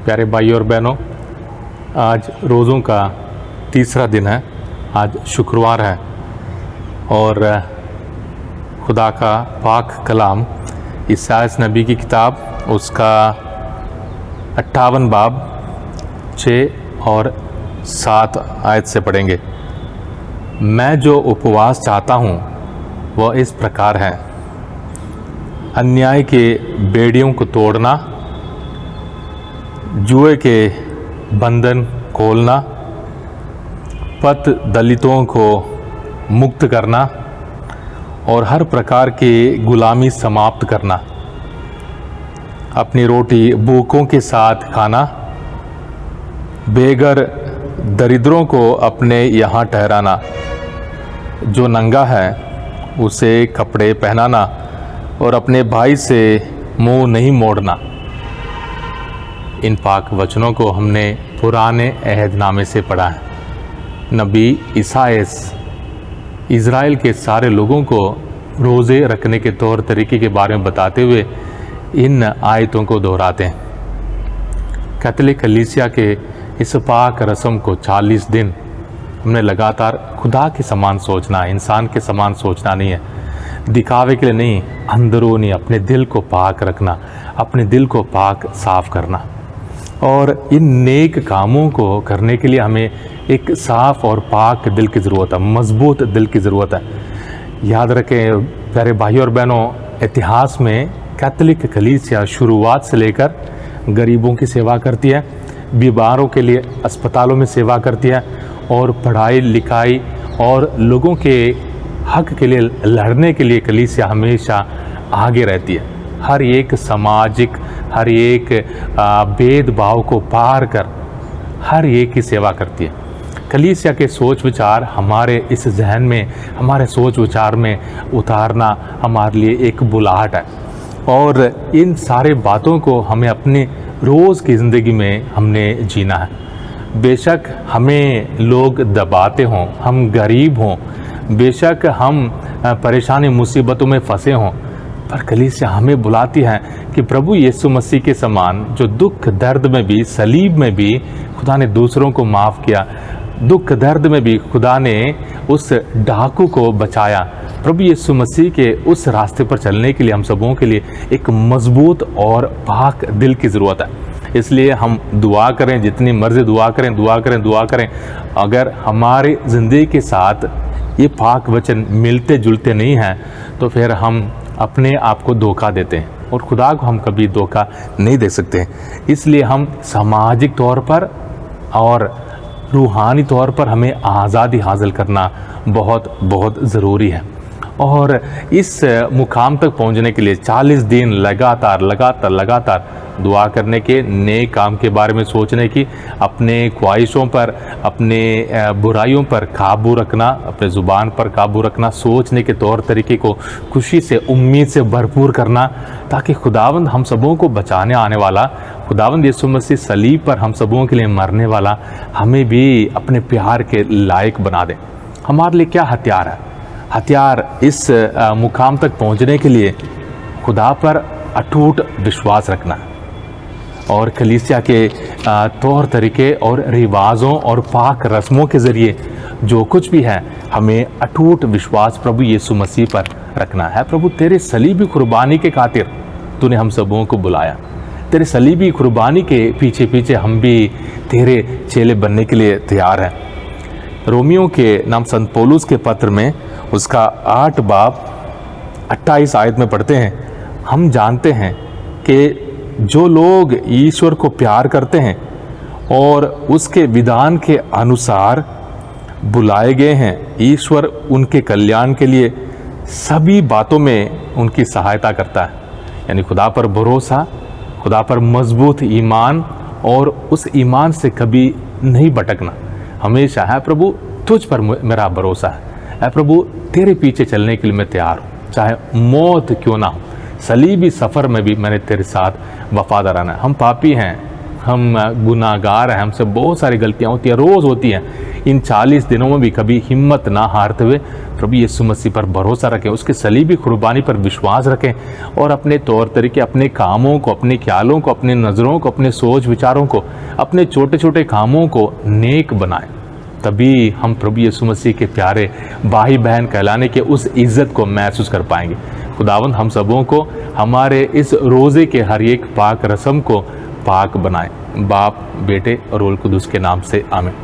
प्यारे भाई और बहनों, आज रोज़ों का तीसरा दिन है। आज शुक्रवार है और खुदा का पाक कलाम ईसायास नबी की किताब उसका 58 बाब 6 और 7 आयत से पढ़ेंगे। मैं जो उपवास चाहता हूँ वह इस प्रकार है, अन्याय के बेड़ियों को तोड़ना, जुए के बंधन खोलना, पथ दलितों को मुक्त करना और हर प्रकार की गुलामी समाप्त करना, अपनी रोटी भूखों के साथ खाना, बेघर दरिद्रों को अपने यहाँ ठहराना, जो नंगा है उसे कपड़े पहनाना और अपने भाई से मुंह नहीं मोड़ना। इन पाक वचनों को हमने पुराने अहदनामे से पढ़ा है। नबी ईसायास इज़राइल के सारे लोगों को रोज़े रखने के तौर तरीके के बारे में बताते हुए इन आयतों को दोहराते हैं। कैथोलिक कलीसिया के इस पाक रस्म को 40 दिन हमने लगातार खुदा के समान सोचना, इंसान के समान सोचना नहीं है, दिखावे के लिए नहीं, अंदरूनी अपने दिल को पाक रखना, अपने दिल को पाक साफ करना। और इन नेक कामों को करने के लिए हमें एक साफ़ और पाक दिल की ज़रूरत है, मज़बूत दिल की ज़रूरत है। याद रखें प्यारे भाई और बहनों, इतिहास में कैथोलिक कलीसिया शुरुआत से लेकर गरीबों की सेवा करती है, बीमारों के लिए अस्पतालों में सेवा करती है और पढ़ाई लिखाई और लोगों के हक के लिए लड़ने के लिए कलीसिया हमेशा आगे रहती है। हर एक सामाजिक, हर एक भेदभाव को पार कर हर एक की सेवा करती है। कलीसिया के सोच विचार हमारे इस जहन में, हमारे सोच विचार में उतारना हमारे लिए एक बुलाहट है और इन सारे बातों को हमें अपने रोज़ की ज़िंदगी में हमने जीना है। बेशक हमें लोग दबाते हों, हम गरीब हों, बेशक हम परेशानी मुसीबतों में फंसे हों, पर कलीसिया हमें बुलाती है कि प्रभु यीशु मसीह के समान जो दुख दर्द में भी, सलीब में भी खुदा ने दूसरों को माफ़ किया, दुख दर्द में भी खुदा ने उस डाकू को बचाया। प्रभु यीशु मसीह के उस रास्ते पर चलने के लिए हम सबों के लिए एक मजबूत और पाक दिल की ज़रूरत है। इसलिए हम दुआ करें, जितनी मर्ज़ी दुआ करें, दुआ करें, दुआ करें। अगर हमारी ज़िंदगी के साथ ये पाक वचन मिलते जुलते नहीं हैं तो फिर हम अपने आप को धोखा देते हैं और खुदा को हम कभी धोखा नहीं दे सकते। इसलिए हम सामाजिक तौर पर और रूहानी तौर पर हमें आज़ादी हासिल करना बहुत बहुत ज़रूरी है। और इस मुकाम तक पहुंचने के लिए 40 दिन लगातार दुआ करने के, नए काम के बारे में सोचने की, अपने ख्वाहिशों पर, अपने बुराइयों पर काबू रखना, अपने ज़ुबान पर काबू रखना, सोचने के तौर तरीके को खुशी से, उम्मीद से भरपूर करना, ताकि खुदावंद हम सबों को बचाने आने वाला, खुदावंद यीशु मसीह सलीब पर हम सबों के लिए मरने वाला, हमें भी अपने प्यार के लायक बना दे। हमारे लिए क्या हथियार है? हथियार इस मुकाम तक पहुंचने के लिए खुदा पर अटूट विश्वास रखना और कलीसिया के तौर तरीके और रिवाज़ों और पाक रस्मों के ज़रिए जो कुछ भी है हमें अटूट विश्वास प्रभु यीशु मसीह पर रखना है। प्रभु तेरे सलीबी कुर्बानी के खातिर तूने हम सबों को बुलाया, तेरे सलीबी कुर्बानी के पीछे पीछे हम भी तेरे चेले बनने के लिए तैयार हैं। रोमियो के नाम संत पौलुस के पत्र में उसका 8 बाब 28 आयत में पढ़ते हैं, हम जानते हैं कि जो लोग ईश्वर को प्यार करते हैं और उसके विधान के अनुसार बुलाए गए हैं, ईश्वर उनके कल्याण के लिए सभी बातों में उनकी सहायता करता है। यानी खुदा पर भरोसा, खुदा पर मजबूत ईमान और उस ईमान से कभी नहीं भटकना, हमेशा है प्रभु तुझ पर मेरा भरोसा है प्रभु तेरे पीछे चलने के लिए मैं तैयार हूँ, चाहे मौत क्यों ना हो, सलीबी सफ़र में भी मैंने तेरे साथ वफादार रहना है। हम पापी हैं, हम गुनाहगार हैं, हमसे बहुत सारी गलतियां होती हैं, रोज़ होती हैं। इन 40 दिनों में भी कभी हिम्मत ना हारते हुए प्रभु यीशु मसीह पर भरोसा रखें, उसके सलीबी कुर्बानी पर विश्वास रखें और अपने तौर तरीके, अपने कामों को, अपने ख्यालों को, अपने नज़रों को, अपने सोच विचारों को, अपने छोटे छोटे कामों को नेक बनाएं। तभी हम प्रभु यीशु मसीह के प्यारे भाई बहन कहलाने के उस इज़्ज़त को महसूस कर पाएंगे। खुदावंद हम सबों को हमारे इस रोज़े के हर एक पाक रस्म को पाक बनाएं। बाप, बेटे और रूह कुदूस के नाम से आमीन।